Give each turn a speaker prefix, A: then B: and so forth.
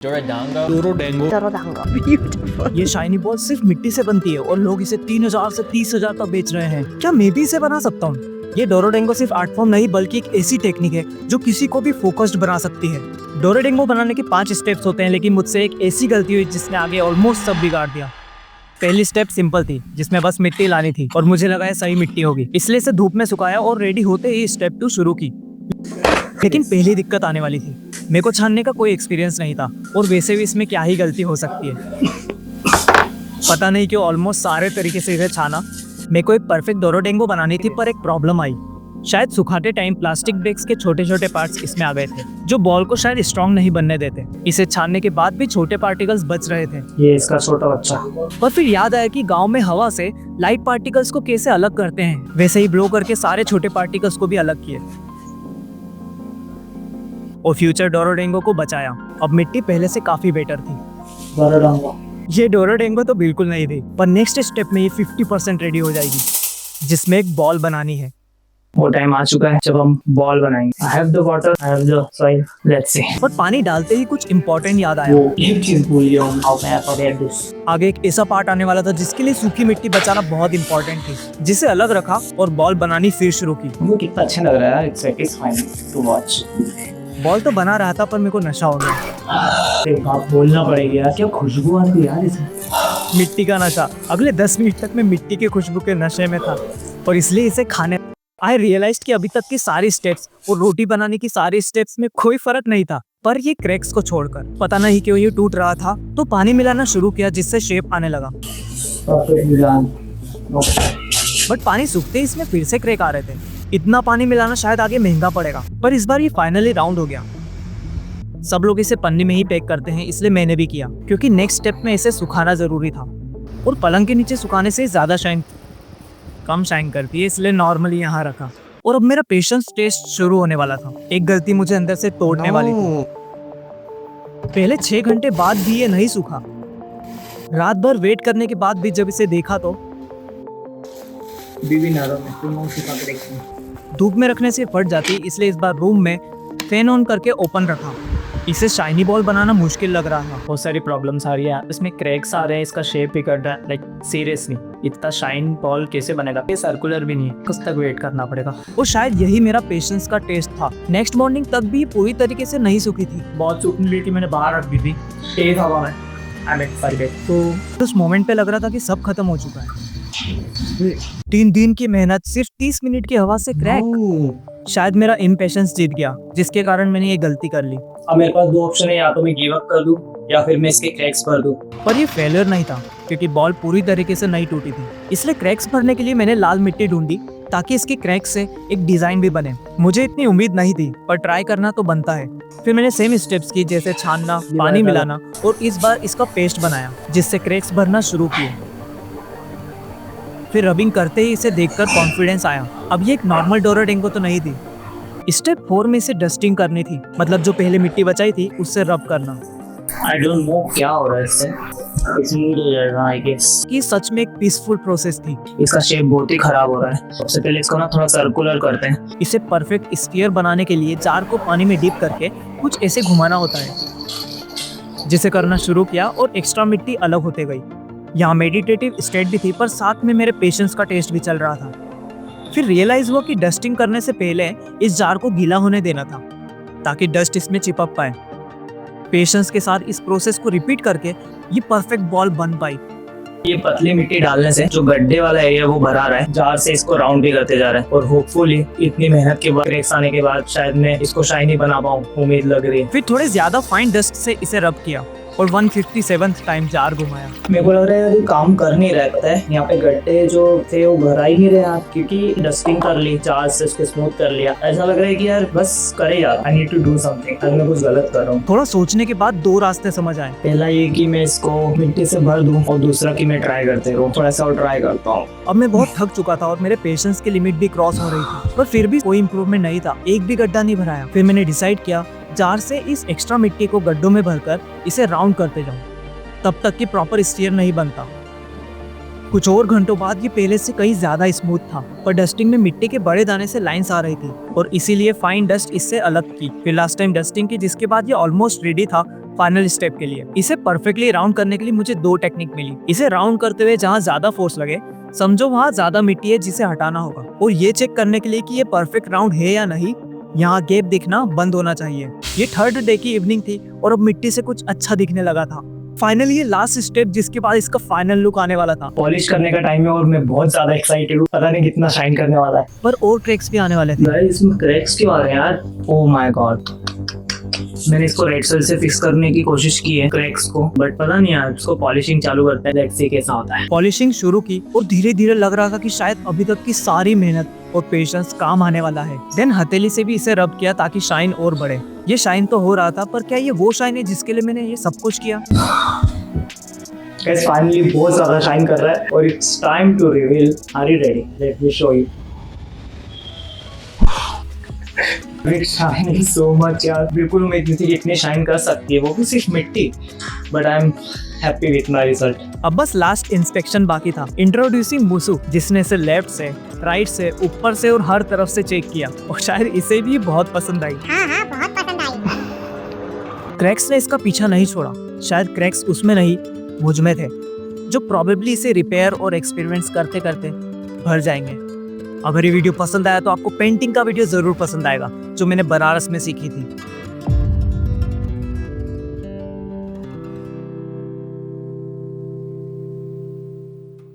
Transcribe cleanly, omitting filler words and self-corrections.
A: डोरोडेंगो।
B: Beautiful. ये shiny ball सिर्फ मिट्टी से बनती है और लोग इसे 3000 से 30,000 तक बेच रहे हैं। क्या मैं भी इसे बना सकता हूँ? ये डोरोडेंगो सिर्फ आर्ट फॉर्म नहीं बल्कि एक ऐसी टेक्निक है जो किसी को भी फोकस्ड बना सकती है। डोरोडेंगो बनाने के 5 स्टेप्स होते हैं, लेकिन मुझसे एक ऐसी गलती हुई जिसने आगे ऑलमोस्ट सब बिगाड़ दिया। पहली स्टेप सिंपल थी, जिसमें बस मिट्टी लानी थी और मुझे लगा सही मिट्टी होगी, इसलिए इसे धूप में सुखाया और रेडी होते ही स्टेप 2 शुरू की। लेकिन पहली दिक्कत आने वाली थी। मेरे को छानने का कोई एक्सपीरियंस नहीं था और वैसे भी इसमें क्या ही गलती हो सकती है। पता नहीं क्यों ऑलमोस्ट सारे तरीके से इसे छाना। मेरे को एक परफेक्ट डोरोडेंगो बनानी थी, पर एक प्रॉब्लम आई। शायद सुखाते टाइम प्लास्टिक बैग्स के छोटे छोटे पार्ट्स इसमें आ गए थे, जो बॉल को शायद स्ट्रॉन्ग नहीं बनने देते। इसे छानने के बाद भी छोटे पार्टिकल्स बच रहे थे।
A: ये इसका छोटा बच्चा।
B: पर फिर याद आया कि गांव में हवा से लाइट पार्टिकल्स को कैसे अलग करते हैं, वैसे ही ब्लो करके सारे छोटे पार्टिकल्स को भी अलग किए और फ्यूचर डोरोडेंगो को बचाया। अब मिट्टी पहले से काफी बेटर थी।
A: डोरोडेंगो।
B: ये डोरोडेंगो तो बिल्कुल नहीं थी, पर नेक्स्ट स्टेप में ये 50% रेडी हो जाएगी, जिसमें एक बॉल बनानी है।
A: वो टाइम आ चुका है जब हम बॉल बनाएंगे। I have the water, I have the soil. Let's see.
B: पर पानी डालते ही कुछ इम्पोर्टेंट याद आया।
A: वो एक चीज भूल गया हूँ। How can I forget this?
B: आगे एक ऐसा पार्ट आने वाला था जिसके लिए सूखी मिट्टी बचाना बहुत इम्पोर्टेंट थी, जिसे अलग रखा और बॉल बनानी फिर शुरू की।
A: वो कितना अच्छा लग रहा है। It's satisfying to watch.
B: Ball तो बना रहा था, पर मेरे को नशा हो गया।
A: एक बात बोलना पड़ेगी यार, क्या खुशबू आती है यार इसमें।
B: मिट्टी का नशा। अगले 10 मिनट तक मैं मिट्टी की खुशबू के नशे में था और इसलिए इसे खाने आई रियलाइज कि अभी तक की सारी स्टेप्स और रोटी बनाने की सारी स्टेप्स में कोई फर्क नहीं था, पर ये क्रैक्स को छोड़कर। पता नहीं क्यों ये टूट रहा था, तो पानी मिलाना शुरू किया जिससे शेप आने लगा। बट पानी सूखते ही इसमें फिर से क्रैक आ रहे थे। इतना पानी मिलाना शायद आगे महंगा पड़ेगा, पर इस बार ये फाइनली राउंड हो गया। सब लोग इसे पन्नी में ही पैक करते हैं, इसलिए मैंने भी किया, क्योंकि नेक्स्ट स्टेप में इसे सुखाना जरूरी था और पलंग के नीचे सुखाने से ज्यादा कम शाइन करती है, इसलिए नॉर्मली यहाँ रखा। और अब मेरा पेशेंस टेस्ट शुरू होने वाला था। एक गलती मुझे अंदर से तोड़ने वाली थी। पहले 6 घंटे बाद भी ये नहीं सूखा। रात भर वेट करने के बाद भी जब इसे देखा तो धूप में रखने से फट जाती, इसलिए इस बार रूम में फैन ऑन करके ओपन रखा। इसे शाइनी बॉल बनाना मुश्किल लग रहा था। बहुत सारी प्रॉब्लम्स आ रही है, इसमें क्रैक्स आ रहे हैं, इसका शेप भी कट रहा है। लाइक सीरियसली इतना शाइन बॉल कैसे बनेगा? ये सर्कुलर भी नहीं है, कब तक वेट करना पड़ेगा। और शायद यही मेरा पेशेंस का टेस्ट था। नेक्स्ट मॉर्निंग तक भी पूरी तरीके से नहीं सूखी थी।
A: बहुत सूखने लगी थी, मैंने बाहर रख दी थी तेज हवा में।
B: तो उस मोमेंट पे लग रहा था कि सब खत्म हो चुका है। 3 दिन की मेहनत सिर्फ 30 मिनट की हवा से क्रैक। शायद मेरा इम्पेशेंस जीत गया, जिसके कारण मैंने ये गलती कर ली।
A: अब मेरे पास 2 ऑप्शन है, या तो मैं गिव अप कर दूं या फिर मैं इसके क्रैक्स भर दूं।
B: पर ये फेलियर नहीं था, क्योंकि बॉल पूरी तरीके से नहीं टूटी थी। इसलिए क्रैक्स भरने के लिए मैंने लाल मिट्टी ढूंढी, ताकि इसके क्रैक्स से एक डिजाइन भी बने। मुझे इतनी उम्मीद नहीं थी, पर ट्राई करना तो बनता है। फिर मैंने सेम स्टेप्स की, जैसे छानना, पानी मिलाना और इस बार इसका पेस्ट बनाया, जिससे क्रैक्स भरना शुरू किए। फिर रबिंग करते ही इसे देखकर कॉन्फिडेंस आया। अब ये एक नॉर्मल डोरोडेंगो तो नहीं थी। स्टेप 4 में इसे डस्टिंग करनी थी, मतलब जो पहले मिट्टी बचाई थी उससे रब करना।
A: I don't know क्या हो रहा है इससे। स्मूथ हो जाएगा आई गेस।
B: ये सच में एक पीसफुल प्रोसेस थी।
A: इसका शेप बहुत ही खराब हो रहा है। सबसे पहले इसको ना थोड़ा सर्कुलर करते हैं।
B: इसे परफेक्ट स्फीयर बनाने के लिए जार को पानी में डिप करके कुछ ऐसे घुमाना होता है, जिसे करना शुरू किया और एक्स्ट्रा मिट्टी अलग होते गई। यहाँ मेडिटेटिव स्टेट भी थी, पर साथ में मेरे पेशेंस का टेस्ट भी चल रहा था। फिर रियलाइज हुआ कि डस्टिंग करने से पहले इस जार को गीला होने देना था, ताकि डस्ट इसमें चिपक पाए। पेशेंस के साथ इस प्रोसेस को रिपीट करके ये परफेक्ट बॉल बन पाई।
A: ये पतली मिट्टी डालने से जो गड्ढे वाला एरिया वो भरा रहा है, जार से इसको राउंड भी करते जा रहा है और होपफुली इतनी मेहनत के बाद क्रैक्स आने के बाद शायद मैं इसको शाइनी बना पाऊँ, उम्मीद लग रही है।
B: फिर थोड़े ज्यादा फाइन डस्ट से इसे रब किया और 157th टाइम जार घुमाया।
A: मेरे को लग रहा है काम कर नहीं रहता है। यहाँ पे गड्ढे जो थे वो भरा ही नहीं रहे यार, क्योंकि डस्टिंग कर ली, जार से उसके स्मूथ कर लिया। ऐसा लग रहा है कि यार बस करे यार, I need to do something. अगर मैं कुछ गलत कर रहा हूँ।
B: थोड़ा सोचने के बाद 2 रास्ते समझ आए।
A: पहला ये कि मैं इसको मिट्टी से भर दूं और दूसरा कि मैं ट्राई करते रहूं। थोड़ा सा और ट्राई करता हूँ।
B: अब मैं बहुत थक चुका था और मेरे पेशेंस की लिमिट भी क्रॉस हो रही थी, पर फिर भी कोई इम्प्रूवमेंट नहीं था। एक भी गड्ढा नहीं भराया। फिर मैंने डिसाइड किया जार से इस एक्स्ट्रा मिट्टी को गड्ढों में भरकर इसे राउंड करते जाऊं, तब तक कि प्रॉपर स्टीयर नहीं बनता। कुछ और घंटों बाद ये पहले से कहीं ज्यादा स्मूथ था, पर डस्टिंग में मिट्टी के बड़े दाने से लाइंस आ रही थी और इसीलिए फाइन डस्ट इससे अलग की। फिर लास्ट टाइम डस्टिंग की, जिसके बाद ये ऑलमोस्ट रेडी था। फाइनल स्टेप के लिए। इसे परफेक्टली राउंड करने के लिए मुझे 2 टेक्निक मिली। इसे राउंड करते हुए जहाँ ज्यादा फोर्स लगे, समझो वहाँ ज्यादा मिट्टी है जिसे हटाना होगा, और ये चेक करने के लिए कि ये परफेक्ट राउंड है या नहीं, यहाँ गैप दिखना बंद होना चाहिए। ये 3rd डे की इवनिंग थी और अब मिट्टी से कुछ अच्छा दिखने लगा था। फाइनली ये लास्ट स्टेप जिसके बाद इसका फाइनल लुक आने वाला था।
A: पॉलिश करने का टाइम है और मैं बहुत ज्यादा एक्साइटेड हूँ, पता नहीं कितना शाइन करने वाला है।
B: पर और क्रैक्स भी आने वाले थे।
A: गाइस इसमें क्रैक्स क्यों आ रहे हैं यार? Oh my God. मैंने इसको रेड सेल से फिक्स करने की कोशिश की है क्रैक्स को, बट पता नहीं यार, इसको पॉलिशिंग चालू करते हैं, लेट्स सी कैसा होता है।
B: पॉलिशिंग शुरू की और धीरे धीरे लग रहा था कि शायद अभी तक की सारी मेहनत और पेशेंस काम आने वाला है। देन हथेली से भी इसे रब किया ताकि शाइन और बढ़े। ये शाइन तो हो रहा था, पर क्या ये वो शाइन है जिसके लिए मैंने ये सब कुछ किया?
A: गाइस फाइनली बहुत ज्यादा शाइन कर रहा है और it's time to reveal. Are you ready? Let me show you. It's shining so much यार, बिल्कुल उम्मीद नहीं थी कि इतनी शाइन कर सकती है, वो भी सिर्फ मिट्टी। But I am happy with my result.
B: अब बस लास्ट इंस्पेक्शन बाकी था। इंट्रोड्यूसिंग मुसु, जिसने इसे लेफ्ट से, राइट से, ऊपर से और हर तरफ से चेक किया, और शायद इसे भी बहुत पसंद आई।
C: हाँ बहुत पसंद आई।
B: क्रैक्स ने इसका पीछा नहीं छोड़ा। शायद क्रैक्स उसमें नहीं, मुझ में थे, जो प्रोबेबली इसे रिपेयर और एक्सपेरिमेंट्स करते करते भर जाएंगे। अगर ये वीडियो पसंद आया तो आपको पेंटिंग का वीडियो जरूर पसंद आएगा, जो मैंने बनारस में सीखी थी।